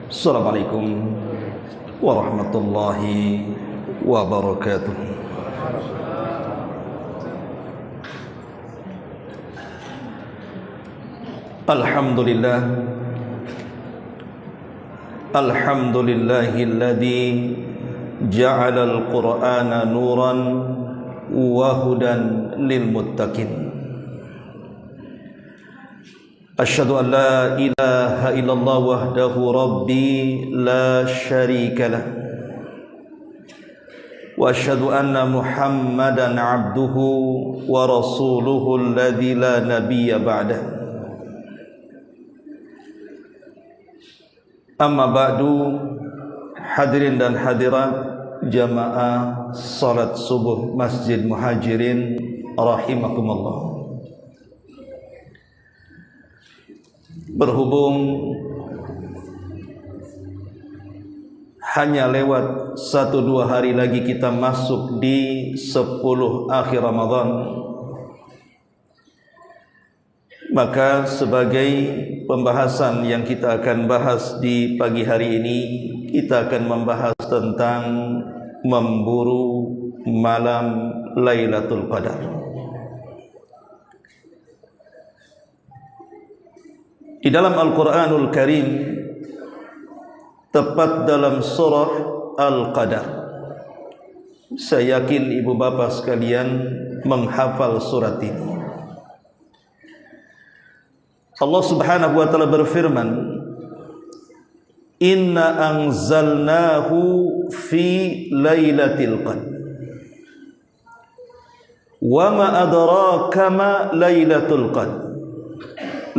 Assalamualaikum warahmatullahi wabarakatuh. Alhamdulillah, alhamdulillahilladzi ja'ala al-Qur'ana nuran wa hudan lil muttaqin. Asyhadu an la ilaha illallah wahdahu rabbi la syarika lah, wa asyhadu anna Muhammadan abduhu wa rasuluhu alladzi la nabiyya ba'dah. Amma ba'du, hadirin dan hadirat jamaah salat subuh Masjid Muhajirin rahimakumullah. Berhubung hanya lewat 1-2 hari lagi kita masuk di 10 akhir Ramadan, maka sebagai pembahasan yang kita akan bahas di pagi hari ini, kita akan membahas tentang memburu malam Lailatul Qadar. Di dalam Al-Quranul Karim, tepat dalam surah Al-Qadar, saya yakin ibu bapa sekalian menghafal surat ini. Allah Subhanahu wa ta'ala berfirman, Inna anzalnahu fi lailatul qadr wa ma adraka ma lailatul qadr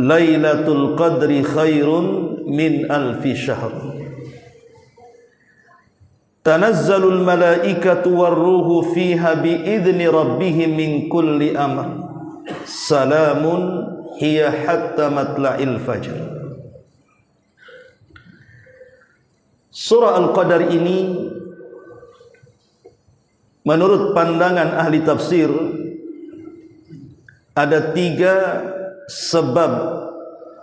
Lailatul Qadri khairun min alfi syahr. Tanazzalul malaikatu warruhu fiha biidzni rabbihim min kulli amr. Salamun hiya hatta matla'il fajr. Surah Al-Qadar ini menurut pandangan ahli tafsir ada 3 sebab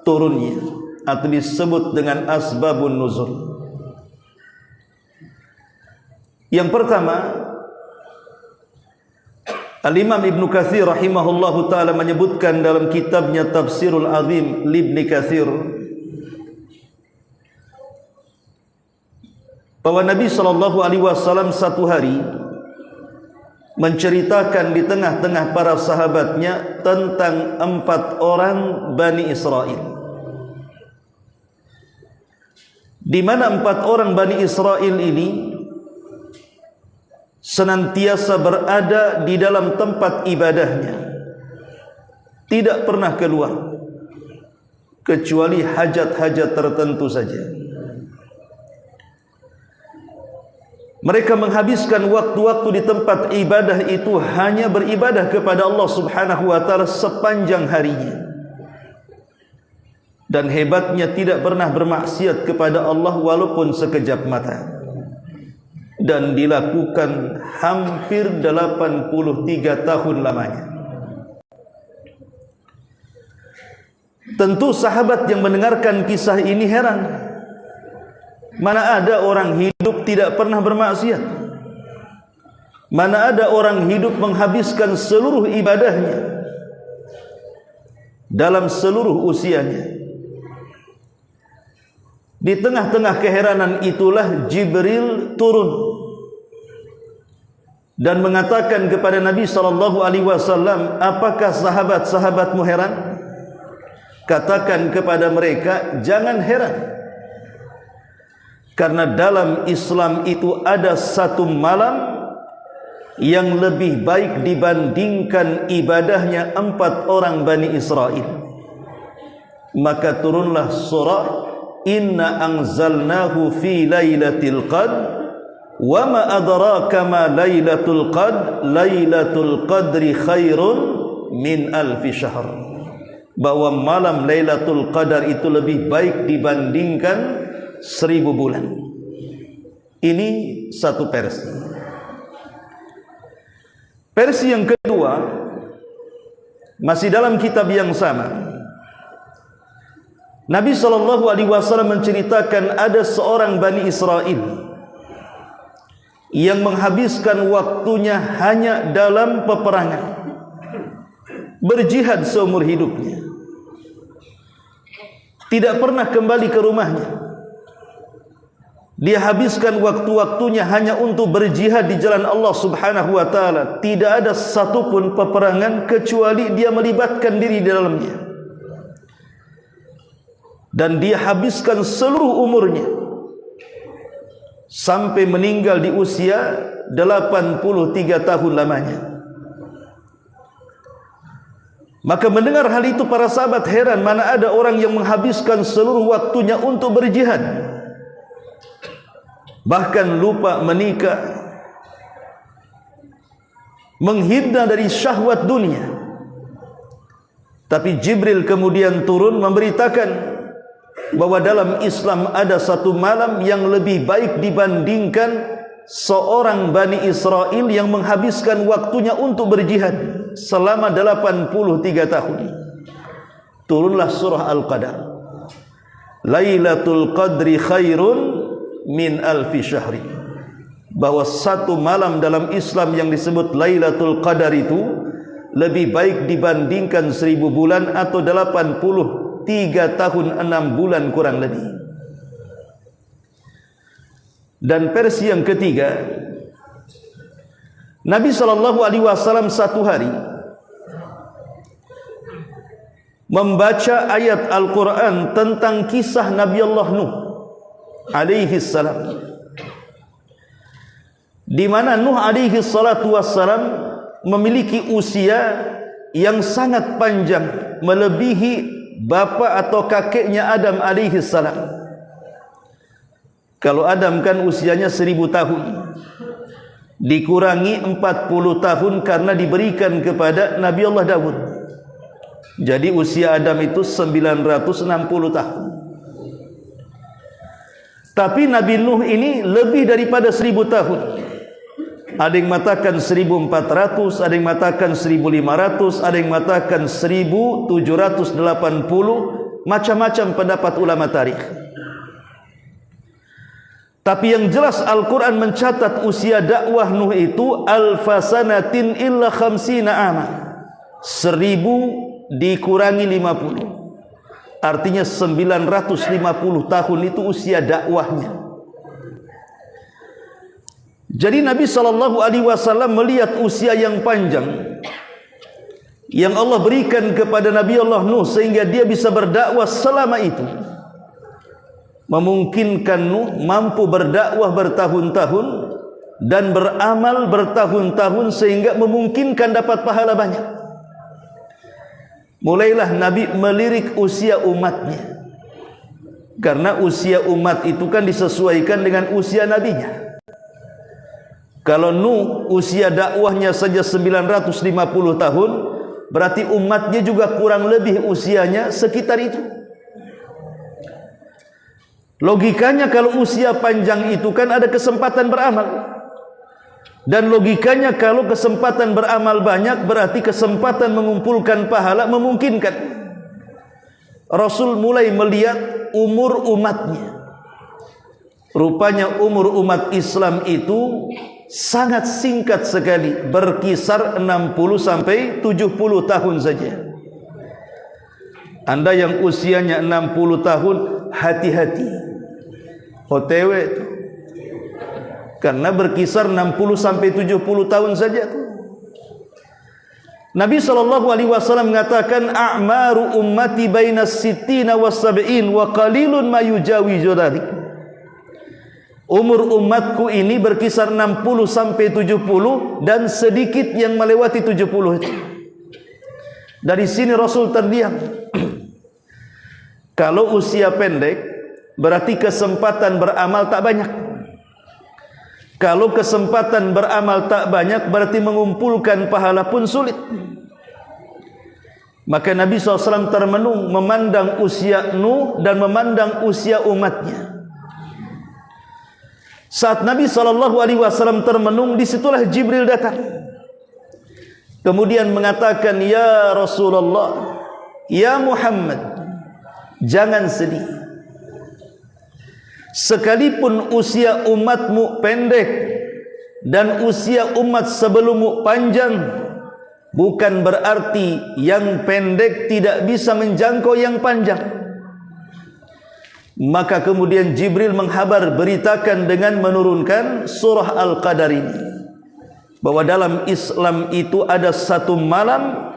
turunnya, atau disebut dengan asbabun nuzul. Yang pertama, Al-Imam Ibn Katsir rahimahullahu ta'ala menyebutkan dalam kitabnya Tafsirul Azim Ibnu Katsir bahwa Nabi SAW satu hari menceritakan di tengah-tengah para sahabatnya tentang 4 orang Bani Israel, di mana 4 orang Bani Israel ini senantiasa berada di dalam tempat ibadahnya, tidak pernah keluar kecuali hajat-hajat tertentu saja. Mereka menghabiskan waktu-waktu di tempat ibadah itu hanya beribadah kepada Allah Subhanahu wa ta'ala sepanjang harinya, dan hebatnya tidak pernah bermaksiat kepada Allah walaupun sekejap mata, dan dilakukan hampir 83 tahun lamanya. Tentu sahabat yang mendengarkan kisah ini heran, mana ada orang hidup tidak pernah bermaksiat? Mana ada orang hidup menghabiskan seluruh ibadahnya dalam seluruh usianya? Di tengah-tengah keheranan itulah Jibril turun dan mengatakan kepada Nabi SAW, apakah sahabat-sahabatmu heran? Katakan kepada mereka, jangan heran, karena dalam Islam itu ada satu malam yang lebih baik dibandingkan ibadahnya 4 orang Bani Israel. Maka turunlah surah Inna anzalnahu fi lailatul qadr wa ma adraka ma lailatul qadr Lailatul Qadri khairun min alfi syahr. Bahwa malam Lailatul Qadar itu lebih baik dibandingkan 1000 bulan. Ini satu versi. Versi yang kedua masih dalam kitab yang sama, Nabi SAW menceritakan ada seorang Bani Israel yang menghabiskan waktunya hanya dalam peperangan, berjihad seumur hidupnya, tidak pernah kembali ke rumahnya. Dia habiskan waktu-waktunya hanya untuk berjihad di jalan Allah Subhanahu wa taala. Tidak ada satupun peperangan kecuali dia melibatkan diri di dalamnya. Dan dia habiskan seluruh umurnya sampai meninggal di usia 83 tahun lamanya. Maka mendengar hal itu para sahabat heran, mana ada orang yang menghabiskan seluruh waktunya untuk berjihad, bahkan lupa menikah, menghindar dari syahwat dunia. Tapi Jibril kemudian turun memberitakan bahwa dalam Islam ada satu malam yang lebih baik dibandingkan seorang Bani Israel yang menghabiskan waktunya untuk berjihad selama 83 tahun. Turunlah surah Al-Qadar. Lailatul Qadri khairun min alfi syahri. Bahwa satu malam dalam Islam yang disebut Lailatul Qadar itu lebih baik dibandingkan 1000 bulan atau 83 tahun 6 bulan kurang lebih. Dan versi yang ketiga, Nabi SAW satu hari membaca ayat Al-Quran tentang kisah Nabi Allah Nuh alaihi salam, di mana Nuh alaihi salatu wassalam memiliki usia yang sangat panjang, melebihi bapa atau kakeknya Adam alaihi salam. Kalau Adam kan usianya 1000 tahun, dikurangi 40 tahun karena diberikan kepada Nabi Allah Daud. Jadi usia Adam itu 960 tahun. Tapi Nabi Nuh ini lebih daripada 1000 tahun. Ada yang mengatakan 1400, ada yang mengatakan 1500, ada yang mengatakan 1780, macam-macam pendapat ulama tarikh. Tapi yang jelas Al-Quran mencatat usia dakwah Nuh itu alfasanatin illa khamsina ama, 1000 dikurangi 50, artinya 950 tahun itu usia dakwahnya. Jadi Nabi SAW melihat usia yang panjang yang Allah berikan kepada Nabi Allah Nuh sehingga dia bisa berdakwah selama itu, memungkinkan Nuh mampu berdakwah bertahun-tahun dan beramal bertahun-tahun sehingga memungkinkan dapat pahala banyak. Mulailah Nabi melirik usia umatnya, karena usia umat itu kan disesuaikan dengan usia nabinya. Kalau Nuh usia dakwahnya saja 950 tahun, berarti umatnya juga kurang lebih usianya sekitar itu. Logikanya kalau usia panjang itu kan ada kesempatan beramal, dan logikanya kalau kesempatan beramal banyak berarti kesempatan mengumpulkan pahala memungkinkan. Rasul mulai melihat umur umatnya. Rupanya umur umat Islam itu sangat singkat sekali, berkisar 60 sampai 70 tahun saja. Anda yang usianya 60 tahun, hati-hati, OTW itu. Karena berkisar 60 sampai 70 tahun saja itu. Nabi SAW mengatakan, a'maru ummati bainas sittina was sab'in wa qalilun ma yujawizu dzalik. Umur umatku ini berkisar 60 sampai 70 dan sedikit yang melewati 70 itu. Dari sini Rasul terdiam. Kalau usia pendek berarti kesempatan beramal tak banyak. Kalau kesempatan beramal tak banyak berarti mengumpulkan pahala pun sulit. Maka Nabi SAW termenung memandang usia Nuh dan memandang usia umatnya. Saat Nabi SAW termenung, disitulah Jibril datang. Kemudian mengatakan, ya Rasulullah, ya Muhammad, Jangan sedih. Sekalipun usia umatmu pendek dan usia umat sebelummu panjang, bukan berarti yang pendek tidak bisa menjangkau yang panjang. Maka kemudian Jibril menghabar beritakan dengan menurunkan surah Al-Qadar ini, bahwa dalam Islam itu ada satu malam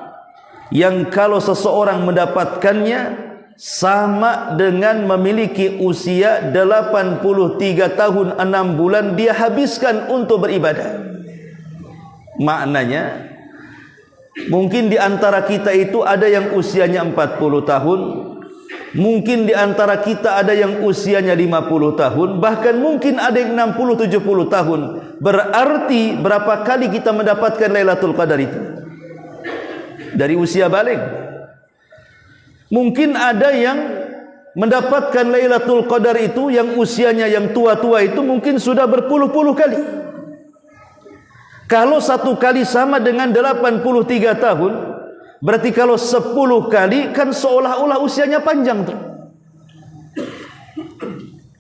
yang kalau seseorang mendapatkannya sama dengan memiliki usia 83 tahun 6 bulan dia habiskan untuk beribadah. Maknanya mungkin di antara kita itu ada yang usianya 40 tahun, mungkin di antara kita ada yang usianya 50 tahun, bahkan mungkin ada yang 60-70 tahun. Berarti berapa kali kita mendapatkan Lailatul Qadar itu? Dari usia balik. Mungkin ada yang mendapatkan Lailatul Qadar itu yang usianya yang tua-tua itu mungkin sudah berpuluh-puluh kali. Kalau satu kali sama dengan 83 tahun, berarti kalau 10 kali kan seolah-olah usianya panjang tuh.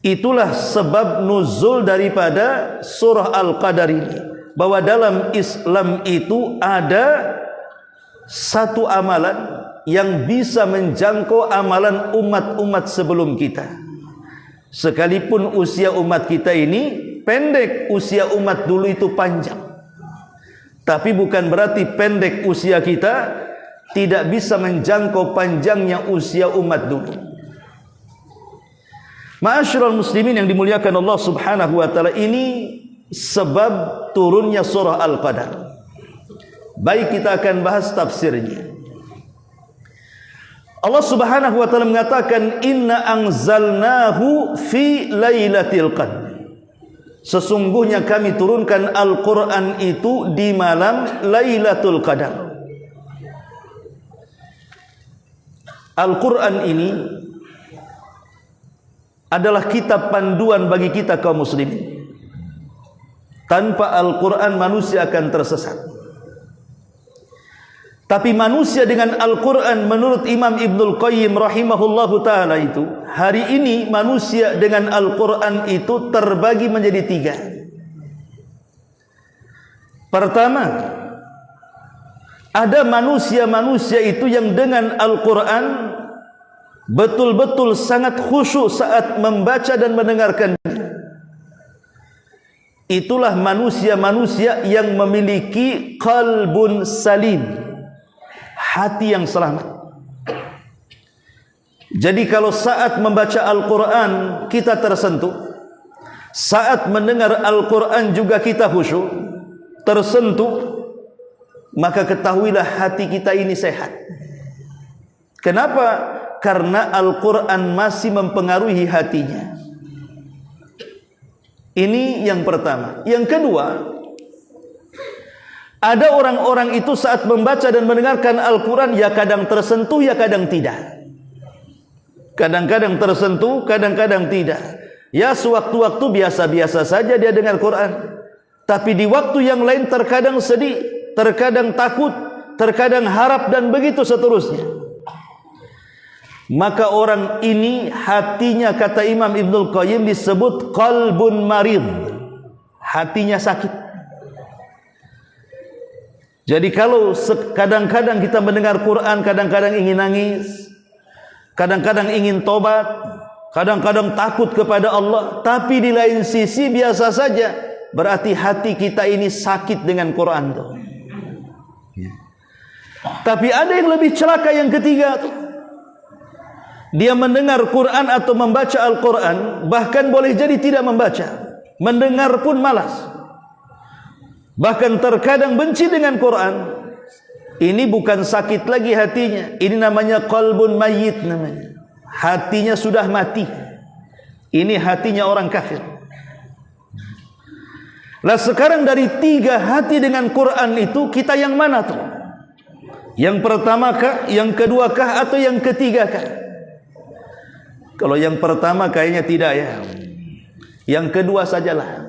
Itulah sebab nuzul daripada surah Al-Qadar ini, bahwa dalam Islam itu ada satu amalan yang bisa menjangkau amalan umat-umat sebelum kita. Sekalipun usia umat kita ini pendek, usia umat dulu itu panjang. Tapi bukan berarti pendek usia kita tidak bisa menjangkau panjangnya usia umat dulu. Ma'asyiral muslimin yang dimuliakan Allah Subhanahu wa taala, ini sebab turunnya surah Al-Qadar. Baik, kita akan bahas tafsirnya. Allah Subhanahu wa taala mengatakan, inna anzalnahu fi lailatul qadr. Sesungguhnya kami turunkan Al-Qur'an itu di malam Lailatul Qadar. Al-Qur'an ini adalah kitab panduan bagi kita kaum muslimin. Tanpa Al-Qur'an manusia akan tersesat. Tapi manusia dengan Al-Quran menurut Imam Ibnul Qayyim rahimahullahu ta'ala itu, hari ini manusia dengan Al-Quran itu terbagi menjadi 3. Pertama, ada manusia-manusia itu yang dengan Al-Quran betul-betul sangat khusyuk saat membaca dan mendengarkannya. Itulah manusia-manusia yang memiliki qalbun salim, hati yang selamat. Jadi kalau saat membaca Al-Quran kita tersentuh, saat mendengar Al-Quran juga kita khusyuk, tersentuh, maka ketahuilah hati kita ini sehat. Kenapa? Karena Al-Quran masih mempengaruhi hatinya. Ini yang pertama. Yang kedua, ada orang-orang itu saat membaca dan mendengarkan Al-Quran, ya kadang tersentuh, ya kadang tidak. Kadang-kadang tersentuh, kadang-kadang tidak. Ya sewaktu-waktu biasa-biasa saja dia dengar Quran. Tapi di waktu yang lain terkadang sedih, terkadang takut, terkadang harap, dan begitu seterusnya. Maka orang ini hatinya, kata Imam Ibnul Qayyim, disebut qalbun marid. Hatinya sakit. Jadi kalau kadang-kadang kita mendengar Quran, kadang-kadang ingin nangis, kadang-kadang ingin tobat, kadang-kadang takut kepada Allah, tapi di lain sisi biasa saja, berarti hati kita ini sakit dengan Quran tuh. Tapi ada yang lebih celaka, yang ketiga tuh. Dia mendengar Quran atau membaca Al-Quran, bahkan boleh jadi tidak membaca, mendengar pun malas, bahkan terkadang benci dengan Quran. Ini bukan sakit lagi hatinya, ini namanya qalbun mayyit namanya. Hatinya sudah mati. Ini hatinya orang kafir. Lah sekarang dari 3 hati dengan Quran itu, kita yang mana tuh? Yang pertama kah, yang kedua kah, atau yang ketiga kah? Kalau yang pertama kayaknya tidak ya. Yang kedua sajalah.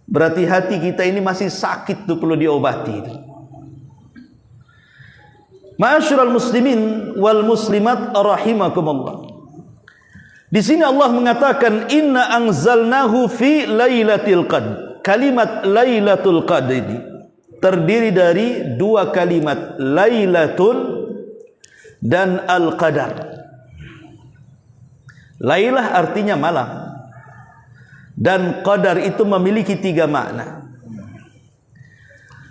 Berarti hati kita ini masih sakit tuh, perlu diobati. Ma'asyiral muslimin wal muslimat rahimakumullah. Di sini Allah mengatakan inna anzalnahu fi lailatul qadr. Kalimat lailatul qadr ini terdiri dari dua kalimat, lailatun dan al-qadar. Lailah artinya malam, dan qadar itu memiliki tiga makna.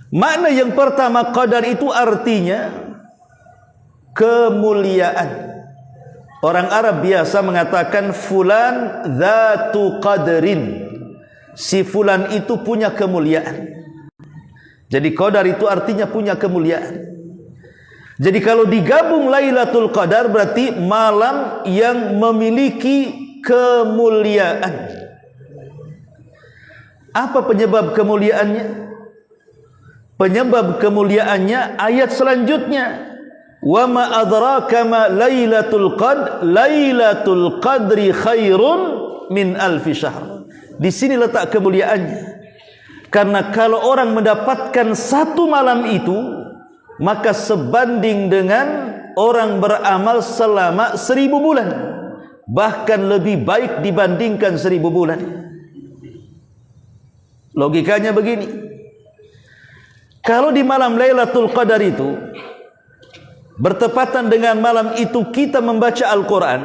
Makna yang pertama, qadar itu artinya kemuliaan. Orang Arab biasa mengatakan fulan dzatu qadrin. Si fulan itu punya kemuliaan. Jadi qadar itu artinya punya kemuliaan. Jadi kalau digabung Lailatul Qadar berarti malam yang memiliki kemuliaan. Apa penyebab kemuliaannya? Penyebab kemuliaannya ayat selanjutnya. Wa ma adraka ma Lailatul Qadr, Lailatul Qadri khairun min alfi syahr. Di sini letak kemuliaannya. Karena kalau orang mendapatkan satu malam itu, maka sebanding dengan orang beramal selama 1000 bulan, bahkan lebih baik dibandingkan 1000 bulan. Logikanya begini, kalau di malam Lailatul Qadar itu bertepatan dengan malam itu kita membaca Al-Quran,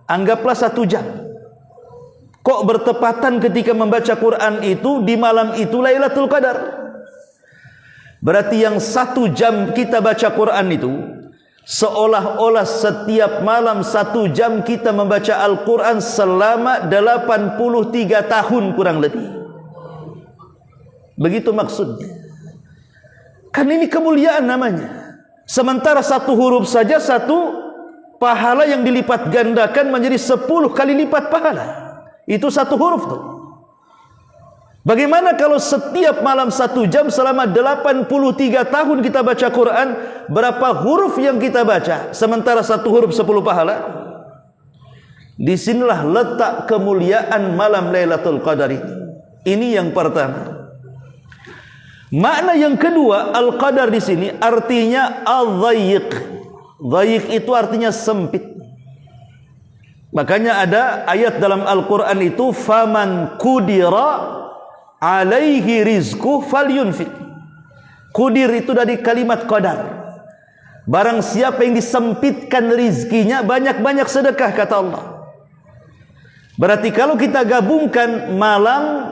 anggaplah 1 jam. Kok bertepatan ketika membaca Quran itu di malam itu Lailatul Qadar? Berarti yang 1 jam kita baca Quran itu seolah-olah setiap malam 1 jam kita membaca Al-Quran selama 83 tahun kurang lebih. Begitu maksudnya. Kan ini kemuliaan namanya. Sementara 1 huruf saja 1 pahala yang dilipat gandakan menjadi 10 kali lipat pahala. Itu 1 huruf tuh. Bagaimana kalau setiap malam 1 jam selama 83 tahun kita baca Quran, berapa huruf yang kita baca? Sementara 1 huruf 10 pahala. Disinilah letak kemuliaan malam Lailatul Qadar ini. Ini yang pertama. Makna yang kedua, Al-Qadar di sini artinya al-dhayiq. Dhayiq itu artinya sempit. Makanya ada ayat dalam Al-Quran itu faman qudira alaihi rizquh falyunfiq. Qudir itu dari kalimat qadar. Barang siapa yang disempitkan rizkinya, banyak-banyak sedekah, kata Allah. Berarti kalau kita gabungkan malam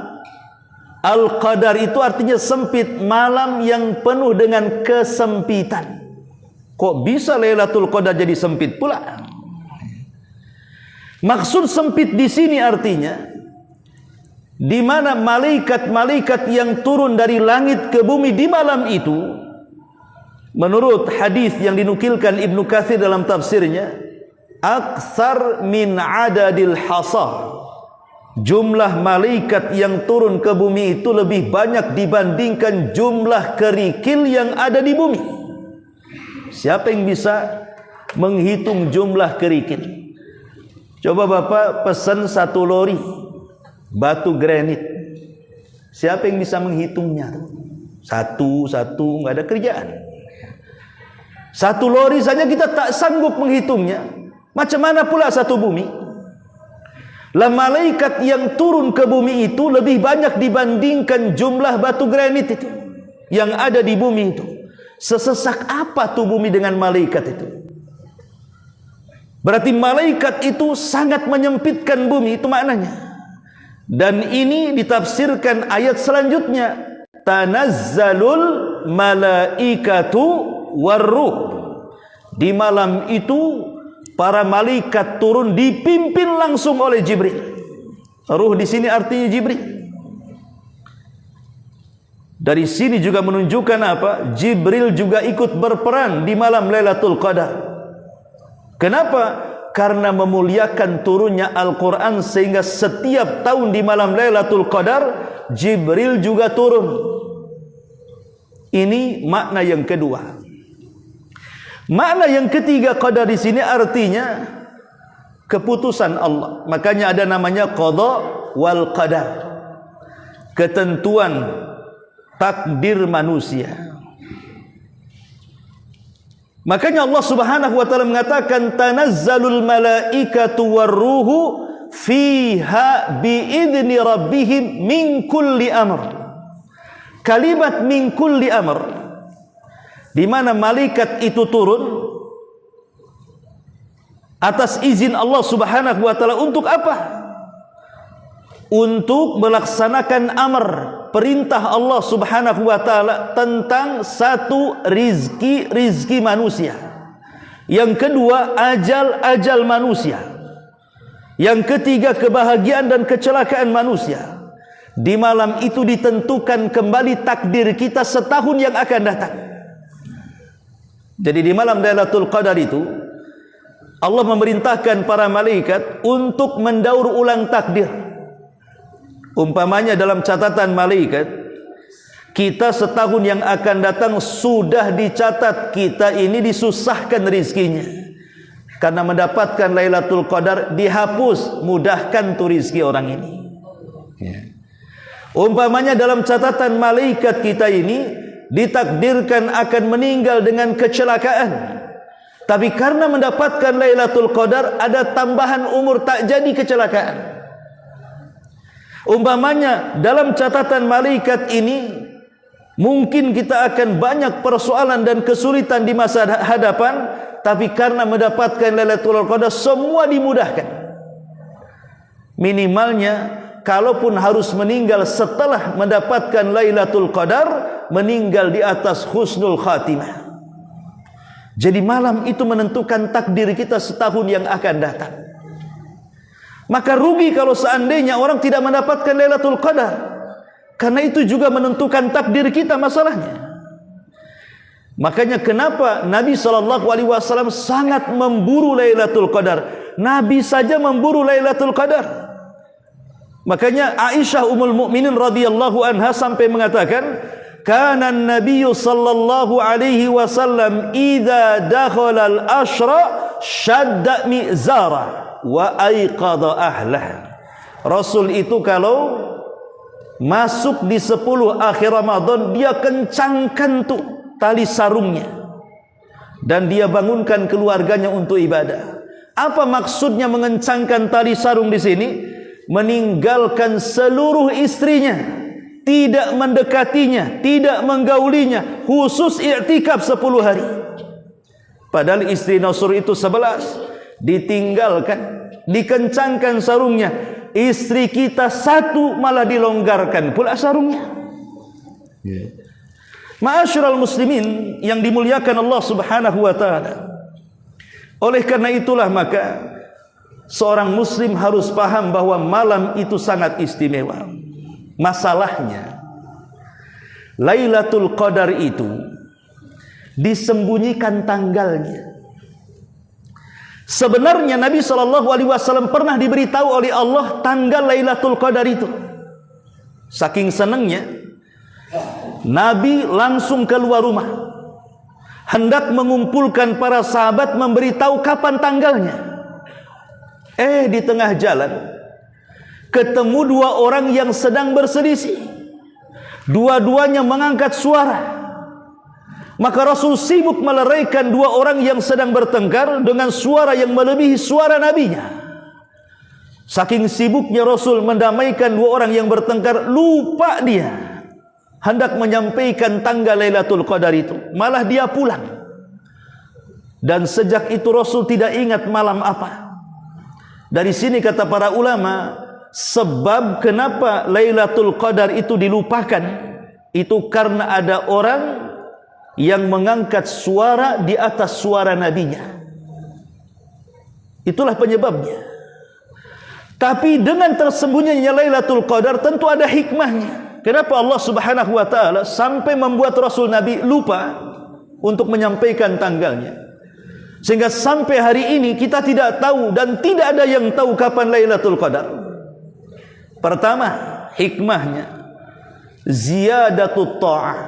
Al-Qadar itu artinya sempit, malam yang penuh dengan kesempitan. Kok bisa Lailatul Qadar jadi sempit pula? Maksud sempit di sini artinya di mana malaikat-malaikat yang turun dari langit ke bumi di malam itu, menurut hadis yang dinukilkan Ibnu Katsir dalam tafsirnya, aktsar min adadil hasa. Jumlah malaikat yang turun ke bumi itu lebih banyak dibandingkan jumlah kerikil yang ada di bumi. Siapa yang bisa menghitung jumlah kerikil? Coba Bapak pesan 1 lori batu granit. Siapa yang bisa menghitungnya? Satu, nggak ada kerjaan. 1 lori saja kita tak sanggup menghitungnya. Macam mana pula 1 bumi? Lah malaikat yang turun ke bumi itu lebih banyak dibandingkan jumlah batu granit itu yang ada di bumi itu. Sesesak apa tuh bumi dengan malaikat itu? Berarti malaikat itu sangat menyempitkan bumi, itu maknanya. Dan ini ditafsirkan ayat selanjutnya, tanazzalul malaikatu warruh. Di malam itu para malaikat turun dipimpin langsung oleh Jibril. Ruh di sini artinya Jibril. Dari sini juga menunjukkan apa? Jibril juga ikut berperan di malam Lailatul Qadar. Kenapa? Karena memuliakan turunnya Al-Quran, sehingga setiap tahun di malam Lailatul Qadar Jibril juga turun. Ini makna yang kedua. Makna yang ketiga qadar di sini artinya keputusan Allah. Makanya ada namanya qada wal qadar. Ketentuan takdir manusia. Makanya Allah Subhanahu wa taala mengatakan tanazzalul malaikatu warruhu fiha biidzni rabbihim min kulli amr. Kalimat min kulli amr, di mana malaikat itu turun atas izin Allah Subhanahu wa taala untuk apa? Untuk melaksanakan amr, perintah Allah Subhanahu wa taala tentang satu, rizki manusia. Yang kedua, ajal manusia. Yang ketiga, kebahagiaan dan kecelakaan manusia. Di malam itu ditentukan kembali takdir kita setahun yang akan datang. Jadi di malam Lailatul Qadar itu Allah memerintahkan para malaikat untuk mendaur ulang takdir. Umpamanya dalam catatan malaikat, kita setahun yang akan datang sudah dicatat kita ini disusahkan rizkinya. Karena mendapatkan Lailatul Qadar dihapus, mudahkan tu rizki orang ini. Umpamanya dalam catatan malaikat kita ini ditakdirkan akan meninggal dengan kecelakaan. Tapi karena mendapatkan Lailatul Qadar ada tambahan umur, tak jadi kecelakaan. Umpamanya dalam catatan malaikat ini mungkin kita akan banyak persoalan dan kesulitan di masa hadapan, tapi karena mendapatkan Lailatul Qadar semua dimudahkan. Minimalnya kalaupun harus meninggal setelah mendapatkan Lailatul Qadar, meninggal di atas husnul khatimah. Jadi malam itu menentukan takdir kita setahun yang akan datang. Maka rugi kalau seandainya orang tidak mendapatkan Lailatul Qadar, karena itu juga menentukan takdir kita masalahnya. Makanya kenapa Nabi SAW sangat memburu Lailatul Qadar. Nabi saja memburu Lailatul Qadar. Makanya Aisyah Ummul Mukminin radhiyallahu anha sampai mengatakan, kana an-nabiy sallallahu alaihi wasallam idza dakhala al-ashra shadda mizara wa aiqadha ahlah. Rasul itu kalau masuk di 10 akhir Ramadan, dia kencangkan tuh tali sarungnya dan dia bangunkan keluarganya untuk ibadah. Apa maksudnya mengencangkan tali sarung di sini? Meninggalkan seluruh istrinya, tidak mendekatinya, tidak menggaulinya, khusus i'tikaf 10 hari. Padahal istri Nasr itu 11, ditinggalkan, dikencangkan sarungnya. Istri kita 1 malah dilonggarkan pula sarungnya. Ma'asyiral muslimin yang dimuliakan Allah Subhanahu wa taala. Oleh karena itulah maka seorang muslim harus paham bahwa malam itu sangat istimewa. Masalahnya Lailatul Qadar itu disembunyikan tanggalnya. Sebenarnya Nabi SAW pernah diberitahu oleh Allah tanggal Lailatul Qadar itu. Saking senangnya, Nabi langsung keluar rumah, hendak mengumpulkan para sahabat memberitahu kapan tanggalnya. Di tengah jalan ketemu 2 orang yang sedang berselisih. Dua-duanya mengangkat suara. Maka Rasul sibuk meleraikan 2 orang yang sedang bertengkar dengan suara yang melebihi suara nabinya. Saking sibuknya Rasul mendamaikan 2 orang yang bertengkar, lupa dia hendak menyampaikan tanggal Lailatul Qadar itu. Malah dia pulang. Dan sejak itu Rasul tidak ingat malam apa. Dari sini kata para ulama, sebab kenapa Lailatul Qadar itu dilupakan, itu karena ada orang yang mengangkat suara di atas suara nabinya. Itulah penyebabnya. Tapi dengan tersembunyinya Lailatul Qadar tentu ada hikmahnya. Kenapa Allah Subhanahu wa taala sampai membuat Rasul Nabi lupa untuk menyampaikan tanggalnya? Sehingga sampai hari ini kita tidak tahu dan tidak ada yang tahu kapan Lailatul Qadar. Pertama, hikmahnya ziyadatut ta'ah,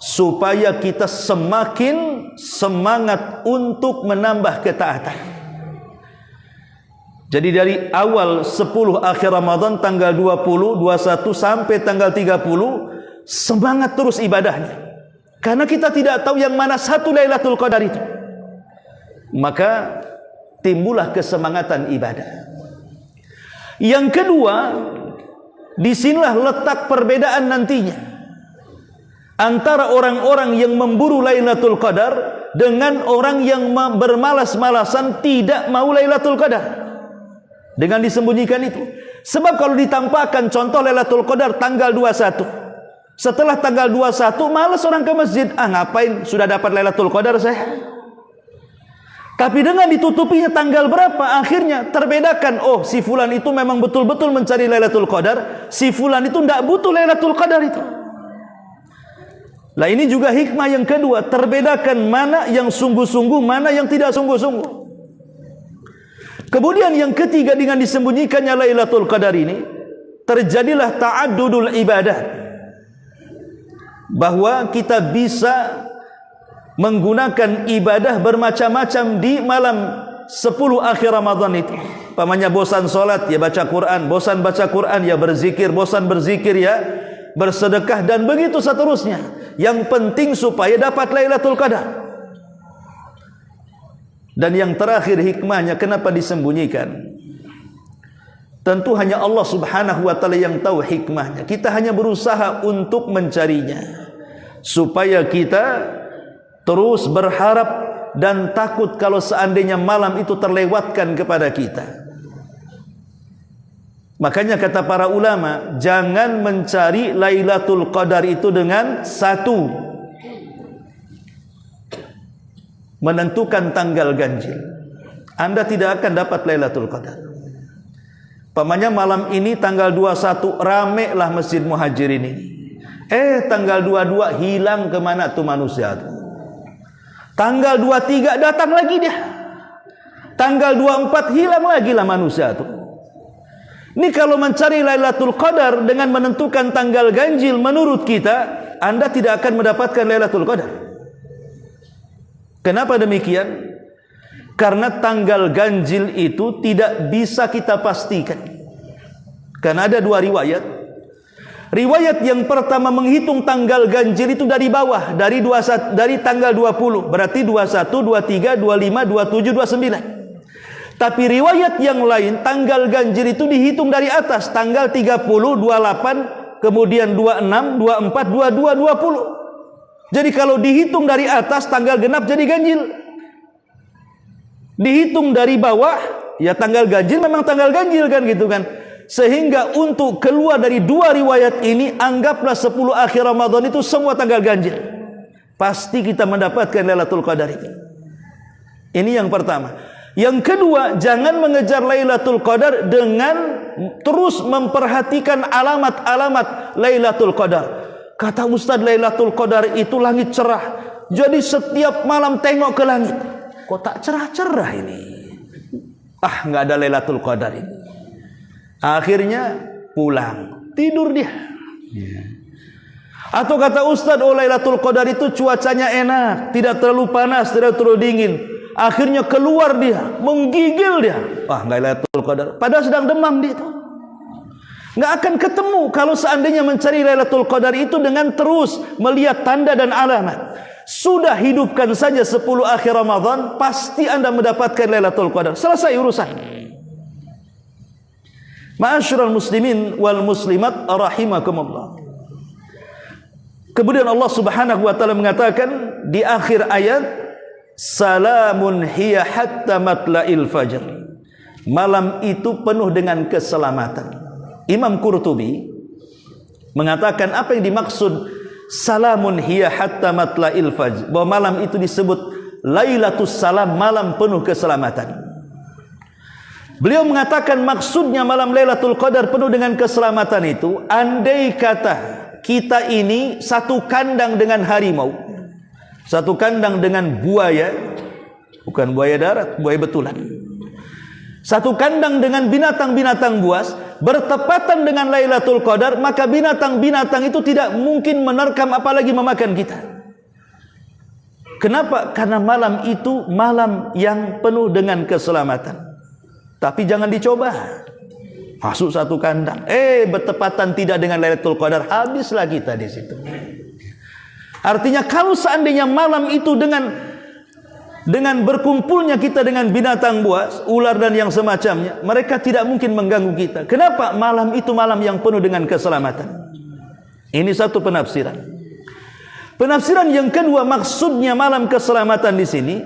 supaya kita semakin semangat untuk menambah ketaatan. Jadi dari awal 10 akhir Ramadan tanggal 20, 21 sampai tanggal 30 semangat terus ibadahnya. Karena kita tidak tahu yang mana satu Lailatul Qadar itu. Maka timbullah kesemangatan ibadah. Yang kedua, disinilah letak perbedaan nantinya antara orang-orang yang memburu Lailatul Qadar dengan orang yang bermalas-malasan tidak mau Lailatul Qadar dengan disembunyikan itu. Sebab kalau ditampakkan contoh Lailatul Qadar tanggal 21, setelah tanggal 21 malas orang ke masjid, ngapain, sudah dapat Lailatul Qadar saya. Tapi dengan ditutupinya tanggal berapa, akhirnya terbedakan, oh si fulan itu memang betul-betul mencari Lailatul Qadar, si fulan itu tidak butuh Lailatul Qadar itu. Lah ini juga hikmah yang kedua, terbedakan mana yang sungguh-sungguh, mana yang tidak sungguh-sungguh. Kemudian yang ketiga, dengan disembunyikannya Lailatul Qadar ini, terjadilah ta'addudul ibadah, bahwa kita bisa menggunakan ibadah bermacam-macam di malam 10 akhir Ramadan itu. Pamannya bosan solat ya baca Quran, bosan baca Quran ya berzikir, bosan berzikir ya bersedekah, dan begitu seterusnya. Yang penting supaya dapat Lailatul Qadar. Dan yang terakhir hikmahnya kenapa disembunyikan, tentu hanya Allah Subhanahu wa ta'ala yang tahu hikmahnya. Kita hanya berusaha untuk mencarinya, supaya kita terus berharap dan takut kalau seandainya malam itu terlewatkan kepada kita. Makanya kata para ulama, jangan mencari Lailatul Qadar itu dengan satu, menentukan tanggal ganjil. Anda tidak akan dapat Lailatul Qadar. Pamannya malam ini tanggal 21 rame lah Masjid Muhajirin ini. Tanggal 22 hilang kemana tuh manusia tuh. Tanggal 23 datang lagi dia. Tanggal 24 hilang lagi lah manusia itu. Ini kalau mencari Lailatul Qadar dengan menentukan tanggal ganjil, menurut kita, Anda tidak akan mendapatkan Lailatul Qadar. Kenapa demikian? Karena tanggal ganjil itu tidak bisa kita pastikan. Karena ada dua riwayat. Riwayat yang pertama menghitung tanggal ganjil itu dari bawah, dari tanggal 20, berarti 21, 23, 25, 27, 29. Tapi riwayat yang lain tanggal ganjil itu dihitung dari atas, tanggal 30, 28, kemudian 26, 24, 22, 20. Jadi kalau dihitung dari atas tanggal genap jadi ganjil. Dihitung dari bawah ya tanggal ganjil memang tanggal ganjil kan gitu kan. Sehingga untuk keluar dari dua riwayat ini, anggaplah 10 akhir Ramadan itu semua tanggal ganjil. Pasti kita mendapatkan Lailatul Qadar itu. Ini yang pertama. Yang kedua, jangan mengejar Lailatul Qadar dengan terus memperhatikan alamat-alamat Lailatul Qadar. Kata Ustaz, Lailatul Qadar itu langit cerah. Jadi setiap malam tengok ke langit. Kok tak cerah-cerah ini? Nggak ada Lailatul Qadar ini. Akhirnya pulang, tidur dia. Atau kata Ustaz, Lailatul Qadar itu cuacanya enak, tidak terlalu panas, tidak terlalu dingin. Akhirnya keluar dia, menggigil dia. Nggak Lailatul Qadar. Padahal sedang demam dia itu. Nggak akan ketemu kalau seandainya mencari Lailatul Qadar itu dengan terus melihat tanda dan alamat. Sudah hidupkan saja 10 akhir Ramadan, pasti Anda mendapatkan Lailatul Qadar. Selesai urusan. Ma'asyiral muslimin wal muslimat rahimakumullah. Kemudian Allah Subhanahu wa taala mengatakan di akhir ayat, salamun hiya hatta matla'il fajr. Malam itu penuh dengan keselamatan. Imam Qurtubi mengatakan apa yang dimaksud salamun hiya hatta matla'il fajr, bahwa malam itu disebut Lailatus Salam, malam penuh keselamatan. Beliau mengatakan maksudnya malam Lailatul Qadar penuh dengan keselamatan itu, andai kata kita ini satu kandang dengan harimau, satu kandang dengan buaya, bukan buaya darat, buaya betulan, satu kandang dengan binatang-binatang buas, bertepatan dengan Lailatul Qadar, maka binatang-binatang itu tidak mungkin menerkam apalagi memakan kita. Kenapa? Karena malam itu malam yang penuh dengan keselamatan. Tapi jangan dicoba masuk satu kandang, bertepatan tidak dengan Lailatul Qadar, habislah kita di situ. Artinya kalau seandainya malam itu dengan Dengan berkumpulnya kita dengan binatang buas, ular dan yang semacamnya, mereka tidak mungkin mengganggu kita. Kenapa? Malam itu malam yang penuh dengan keselamatan. Ini satu penafsiran. Penafsiran yang kedua, maksudnya malam keselamatan di sini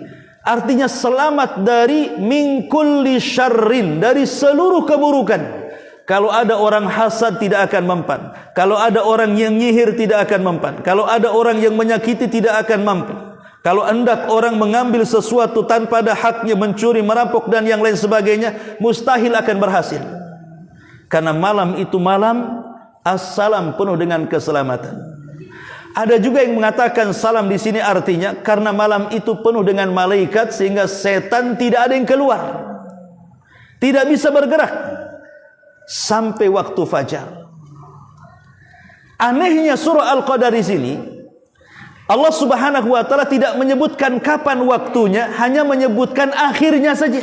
artinya selamat dari min kulli syarrin, dari seluruh keburukan. Kalau ada orang hasad tidak akan mempan. Kalau ada orang yang nyihir tidak akan mempan. Kalau ada orang yang menyakiti tidak akan mampu. Kalau hendak orang mengambil sesuatu tanpa ada haknya, mencuri, merampok dan yang lain sebagainya, mustahil akan berhasil. Karena malam itu malam as-salam, penuh dengan keselamatan. Ada juga yang mengatakan salam di sini artinya karena malam itu penuh dengan malaikat sehingga setan tidak ada yang keluar, tidak bisa bergerak sampai waktu fajar. Anehnya surah Al-Qadar di sini Allah Subhanahu wa taala tidak menyebutkan kapan waktunya, hanya menyebutkan akhirnya saja.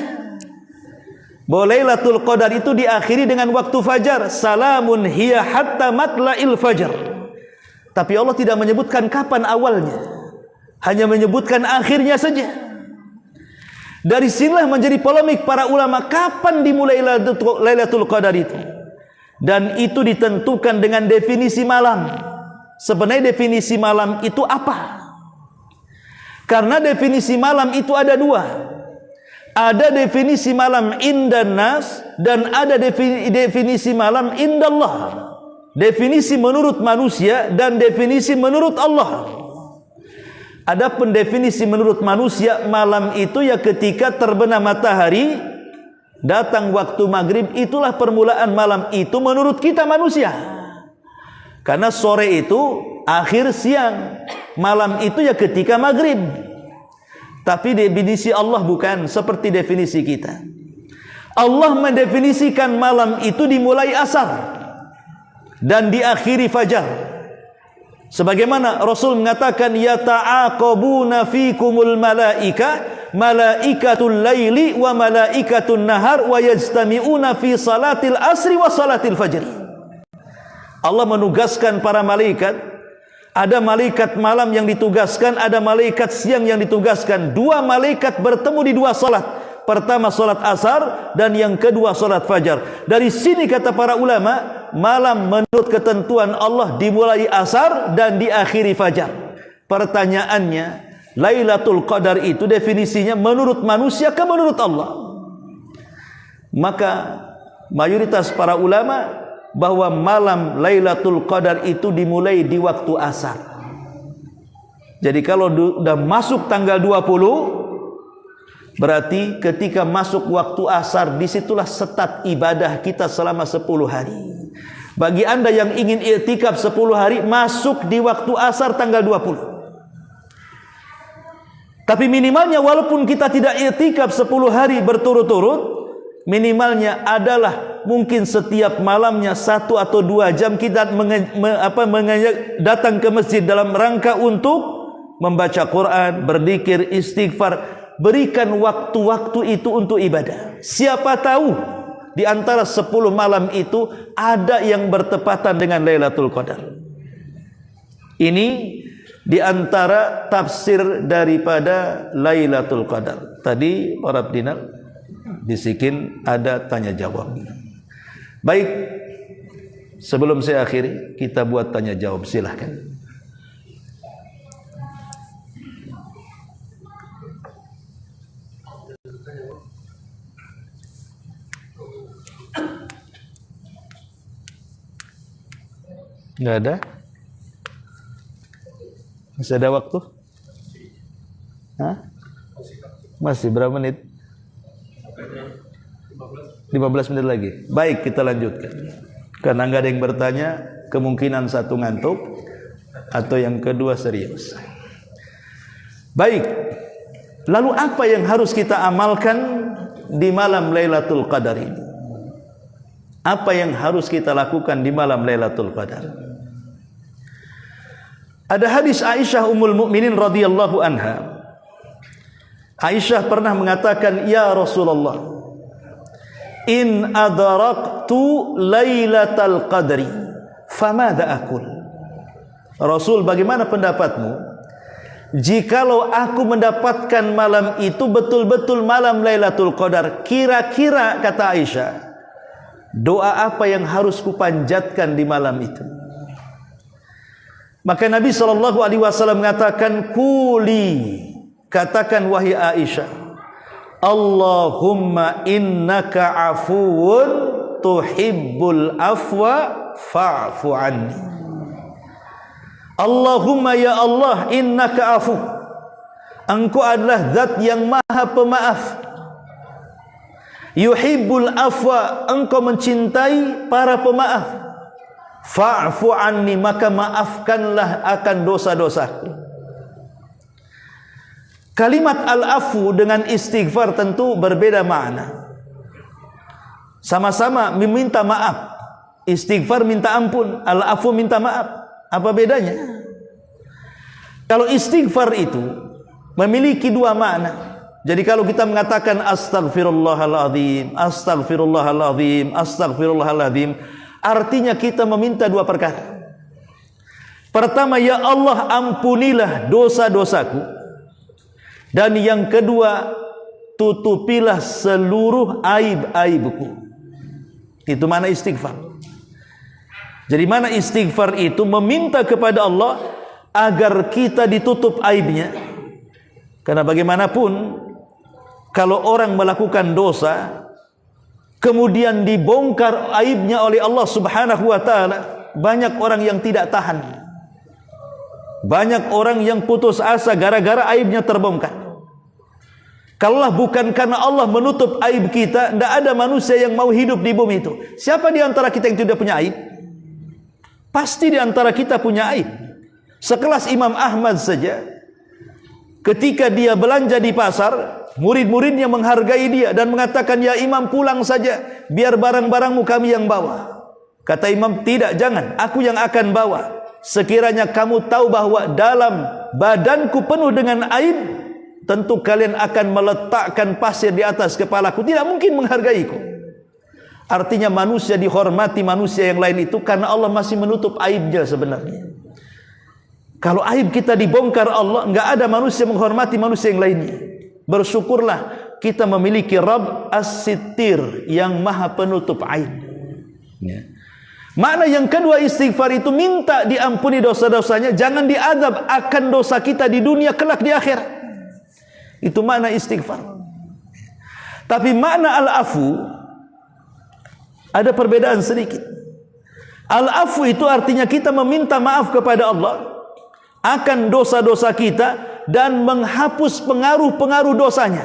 Bahwa Lailatul Qadar itu diakhiri dengan waktu fajar, salamun hiya hatta matla'il fajar. Tapi Allah tidak menyebutkan kapan awalnya, hanya menyebutkan akhirnya saja. Dari sinilah menjadi polemik para ulama, kapan dimulai Lailatul Qadar itu. Dan itu ditentukan dengan definisi malam. Sebenarnya definisi malam itu apa? Karena definisi malam itu ada dua. Ada definisi malam indan nas dan ada definisi malam indallah. Definisi menurut manusia dan definisi menurut Allah. Adapun definisi menurut manusia, malam itu ya ketika terbenam matahari, datang waktu maghrib, itulah permulaan malam itu menurut kita manusia. Karena sore itu akhir siang, malam itu ya ketika maghrib. Tapi definisi Allah bukan seperti definisi kita. Allah mendefinisikan malam itu dimulai asar dan diakhiri fajar. Sebagaimana Rasul mengatakan, yata'aqabuna fikumul malaikatul laili wa malaikatul nahar wa yajtami'una fi salatil asri wa salatil fajri. Allah menugaskan para malaikat. Ada malaikat malam yang ditugaskan, ada malaikat siang yang ditugaskan. Dua malaikat bertemu di dua salat. Pertama salat asar dan yang kedua salat fajar. Dari sini kata para ulama, malam menurut ketentuan Allah dimulai asar dan diakhiri fajar. Pertanyaannya, Lailatul Qadar itu definisinya menurut manusia ke menurut Allah? Maka mayoritas para ulama bahwa malam Lailatul Qadar itu dimulai di waktu asar. Jadi kalau sudah masuk tanggal 20, berarti ketika masuk waktu asar, disitulah setat ibadah kita selama 10 hari. Bagi anda yang ingin i'tikaf 10 hari, masuk di waktu asar tanggal 20. Tapi minimalnya walaupun kita tidak i'tikaf 10 hari berturut-turut, minimalnya adalah mungkin setiap malamnya 1 atau 2 jam kita datang ke masjid dalam rangka untuk membaca Quran, berzikir, istighfar. Berikan waktu-waktu itu untuk ibadah. Siapa tahu di antara 10 malam itu ada yang bertepatan dengan Lailatul Qadar. Ini di antara tafsir daripada Lailatul Qadar. Tadi para Dinar bisikin ada tanya jawab. Baik, sebelum saya akhiri, kita buat tanya jawab, silahkan. Nggak ada? Masih ada waktu? Hah? Masih berapa menit? 15 menit lagi. Baik, kita lanjutkan. Karena nggak ada yang bertanya, kemungkinan satu ngantuk atau yang kedua serius. Baik. Lalu apa yang harus kita amalkan di malam Lailatul Qadar ini? Apa yang harus kita lakukan di malam Lailatul Qadar? Ada hadis Aisyah Ummul Mukminin radhiyallahu anha. Aisyah pernah mengatakan, "Ya Rasulullah, in adraktu Lailatul Qadri, famadza aqul?" Rasul, bagaimana pendapatmu jikalau aku mendapatkan malam itu betul-betul malam Lailatul Qadar, kira-kira kata Aisyah, doa apa yang harus kupanjatkan di malam itu? Maka Nabi SAW mengatakan, kuli, katakan wahai Aisyah, Allahumma innaka afuun tuhibbul afwa fa'fu anni. Allahumma ya Allah, innaka afu, engkau adalah zat yang maha pemaaf. Yuhibbul afwa, engkau mencintai para pemaaf. Fa'fu anni, maka maafkanlah akan dosa-dosaku. Kalimat al-afu dengan istighfar tentu berbeda makna. Sama-sama meminta maaf. Istighfar minta ampun, al-afu minta maaf. Apa bedanya? Kalau istighfar itu memiliki dua makna. Jadi kalau kita mengatakan astaghfirullahaladzim, astaghfirullahaladzim, astaghfirullahaladzim, artinya kita meminta dua perkara. Pertama, ya Allah ampunilah dosa-dosaku. Dan yang kedua, tutupilah seluruh aib-aibku. Itu mana istighfar. Jadi mana istighfar itu meminta kepada Allah agar kita ditutup aibnya. Karena bagaimanapun kalau orang melakukan dosa kemudian dibongkar aibnya oleh Allah Subhanahu wa taala, banyak orang yang tidak tahan. Banyak orang yang putus asa gara-gara aibnya terbongkar. Kalaulah bukan karena Allah menutup aib kita, tidak ada manusia yang mau hidup di bumi itu. Siapa di antara kita yang tidak punya aib? Pasti di antara kita punya aib. Sekelas Imam Ahmad saja, ketika dia belanja di pasar, murid-muridnya menghargai dia dan mengatakan, ya Imam pulang saja, biar barang-barangmu kami yang bawa. Kata Imam, tidak, jangan, aku yang akan bawa. Sekiranya kamu tahu bahwa dalam badanku penuh dengan aib, tentu kalian akan meletakkan pasir di atas kepalaku, tidak mungkin menghargaiku. Artinya manusia dihormati manusia yang lain itu karena Allah masih menutup aibnya sebenarnya. Kalau aib kita dibongkar Allah, enggak ada manusia menghormati manusia yang lainnya. Bersyukurlah kita memiliki Rabb As-Sittir yang maha penutup aib. Ya. Makna yang kedua istighfar itu minta diampuni dosa-dosanya, jangan diazab akan dosa kita di dunia kelak di akhirat. Itu makna istighfar. Tapi makna al-afu ada perbedaan sedikit. Al-afu itu artinya kita meminta maaf kepada Allah akan dosa-dosa kita dan menghapus pengaruh-pengaruh dosanya.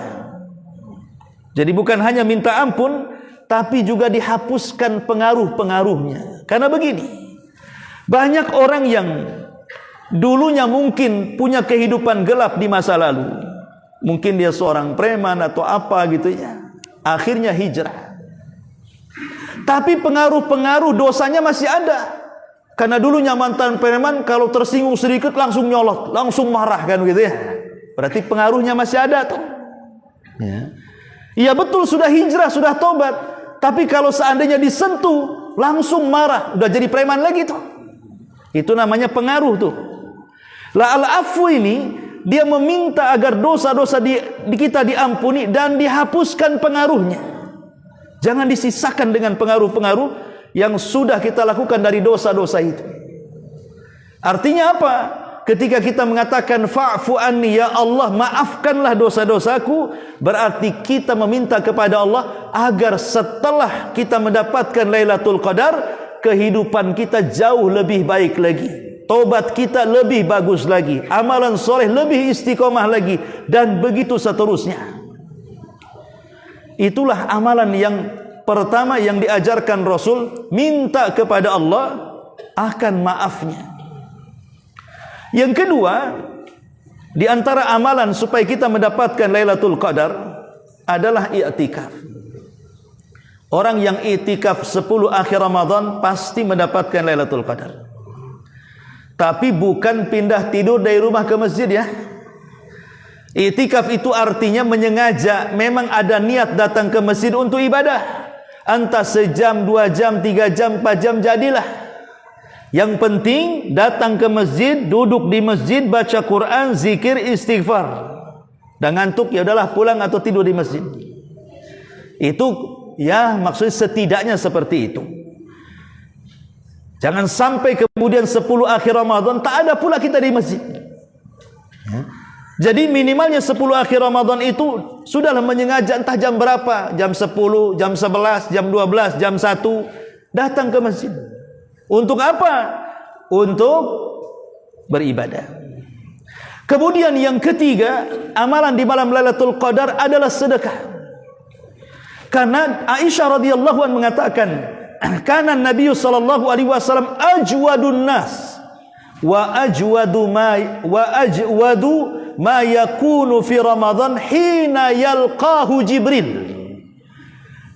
Jadi bukan hanya minta ampun, tapi juga dihapuskan pengaruh-pengaruhnya. Karena begini, banyak orang yang dulunya mungkin punya kehidupan gelap di masa lalu. Mungkin dia seorang preman atau apa gitu ya. Akhirnya hijrah. Tapi pengaruh-pengaruh dosanya masih ada. Karena dulunya mantan preman, kalau tersinggung sedikit langsung nyolot, langsung marah kan gitu ya. Berarti pengaruhnya masih ada tuh. Ya. Iya betul, sudah hijrah, sudah tobat. Tapi kalau seandainya disentuh, langsung marah, udah jadi preman lagi tuh. Itu namanya pengaruh tuh. Lah al-afu ini, dia meminta agar dosa-dosa di kita diampuni dan dihapuskan pengaruhnya. Jangan disisakan dengan pengaruh-pengaruh yang sudah kita lakukan dari dosa-dosa itu. Artinya apa? Ketika kita mengatakan fa'fu anni, ya Allah maafkanlah dosa-dosaku, berarti kita meminta kepada Allah agar setelah kita mendapatkan Lailatul Qadar, kehidupan kita jauh lebih baik lagi, tobat kita lebih bagus lagi, amalan soleh lebih istiqomah lagi, dan begitu seterusnya. Itulah amalan yang pertama yang diajarkan Rasul, minta kepada Allah akan maafnya. Yang kedua, di antara amalan supaya kita mendapatkan Lailatul Qadar adalah i'tikaf. Orang yang i'tikaf 10 akhir Ramadan pasti mendapatkan Lailatul Qadar. Tapi bukan pindah tidur dari rumah ke masjid ya. I'tikaf itu artinya menyengaja, memang ada niat datang ke masjid untuk ibadah. Entah sejam, 2 jam, 3 jam, 4 jam, jadilah. Yang penting datang ke masjid, duduk di masjid, baca Quran, zikir, istighfar. Dan ngantuk ya udahlah pulang atau tidur di masjid. Itu ya maksudnya setidaknya seperti itu. Jangan sampai kemudian 10 akhir Ramadan tak ada pula kita di masjid. Ya. Jadi minimalnya 10 akhir Ramadan itu sudahlah menyengaja entah jam berapa, jam 10, jam 11, jam 12, jam 1 datang ke masjid. Untuk apa? Untuk beribadah. Kemudian yang ketiga, amalan di malam Lailatul Qadar adalah sedekah. Karena Aisyah radhiyallahu anha mengatakan, "Kana Nabi sallallahu alaihi wasallam ajwadun nas wa ajwadu ma yakunu fi Ramadan hina yalqahu Jibril."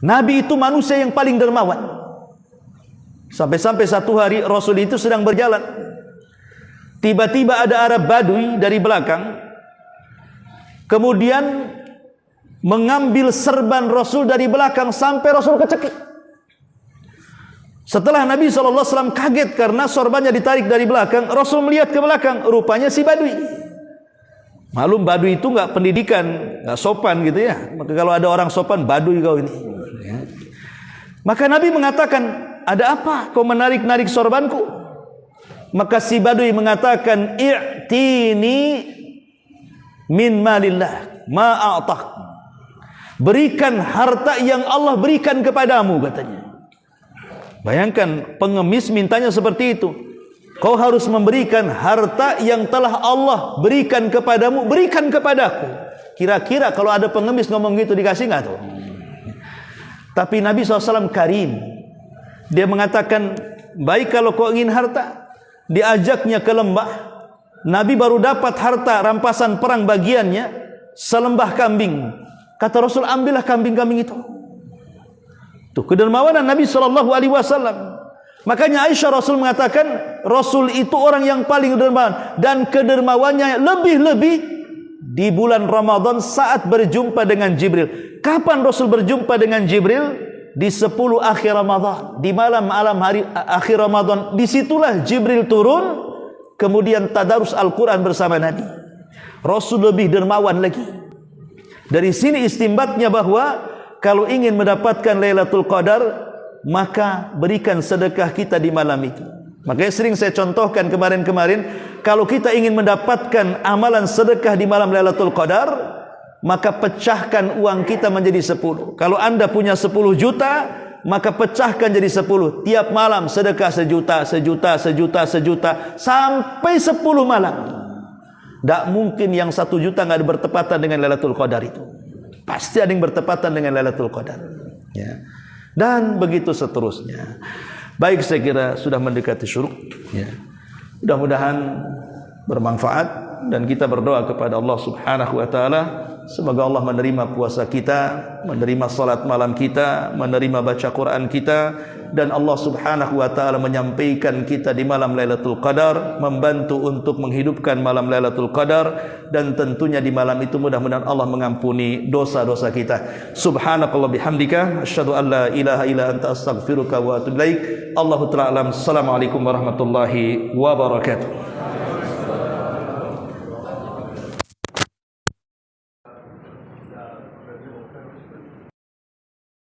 Nabi itu manusia yang paling dermawan. Sampai-sampai satu hari Rasul itu sedang berjalan, tiba-tiba ada Arab Badui dari belakang, kemudian mengambil serban Rasul dari belakang sampai Rasul kecekik. Setelah Nabi SAW kaget karena sorbannya ditarik dari belakang, Rasul melihat ke belakang, rupanya si Badui. Malum Badui itu nggak pendidikan, nggak sopan gitu ya. Maka kalau ada orang sopan, Badui kau ini. Maka Nabi mengatakan, ada apa kau menarik-narik sorbanku? Maka si Badui mengatakan, i'tini min malillah ma a'tak. Berikan harta yang Allah berikan kepadamu, katanya. Bayangkan pengemis mintanya seperti itu. Kau harus memberikan harta yang telah Allah berikan kepadamu, berikan kepadaku. Kira-kira kalau ada pengemis ngomong gitu dikasih nggak tuh? Tapi Nabi SAW karim. Dia mengatakan, baik kalau kau ingin harta. Diajaknya ke lembah. Nabi baru dapat harta rampasan perang bagiannya, selembah kambing. Kata Rasul, ambillah kambing-kambing itu. Tuh kedermawanan Nabi SAW. Makanya Aisyah Rasul mengatakan, Rasul itu orang yang paling dermawan, dan kedermawannya lebih-lebih di bulan Ramadan saat berjumpa dengan Jibril. Kapan Rasul berjumpa dengan Jibril? Di 10 akhir Ramadan, di malam-malam hari akhir Ramadan. Disitulah Jibril turun, kemudian tadarus Al-Quran bersama Nabi. Rasul lebih dermawan lagi. Dari sini istimbatnya bahwa kalau ingin mendapatkan Lailatul Qadar, maka berikan sedekah kita di malam itu. Makanya sering saya contohkan kemarin-kemarin, kalau kita ingin mendapatkan amalan sedekah di malam Lailatul Qadar, maka pecahkan uang kita menjadi 10. Kalau anda punya 10 juta, maka pecahkan jadi 10. Tiap malam sedekah 1 juta, 1 juta, 1 juta, 1 juta, sampai 10 malam. Tak mungkin yang 1 juta nggak bertepatan dengan Lailatul Qadar itu. Pasti ada yang bertepatan dengan Lailatul Qadar. Ya. Dan begitu seterusnya. Baik, saya kira sudah mendekati syuruk. Ya. Mudah-mudahan bermanfaat, dan kita berdoa kepada Allah Subhanahu wa taala semoga Allah menerima puasa kita, menerima salat malam kita, menerima baca Quran kita, dan Allah Subhanahu wa taala menyampaikan kita di malam Lailatul Qadar, membantu untuk menghidupkan malam Lailatul Qadar, dan tentunya di malam itu mudah-mudahan Allah mengampuni dosa-dosa kita. Subhanakallah bihamdika asyhadu an la ilaha illa anta astaghfiruka wa atubu ilaik. Allahu ta'ala alam. Assalamualaikum warahmatullahi wabarakatuh.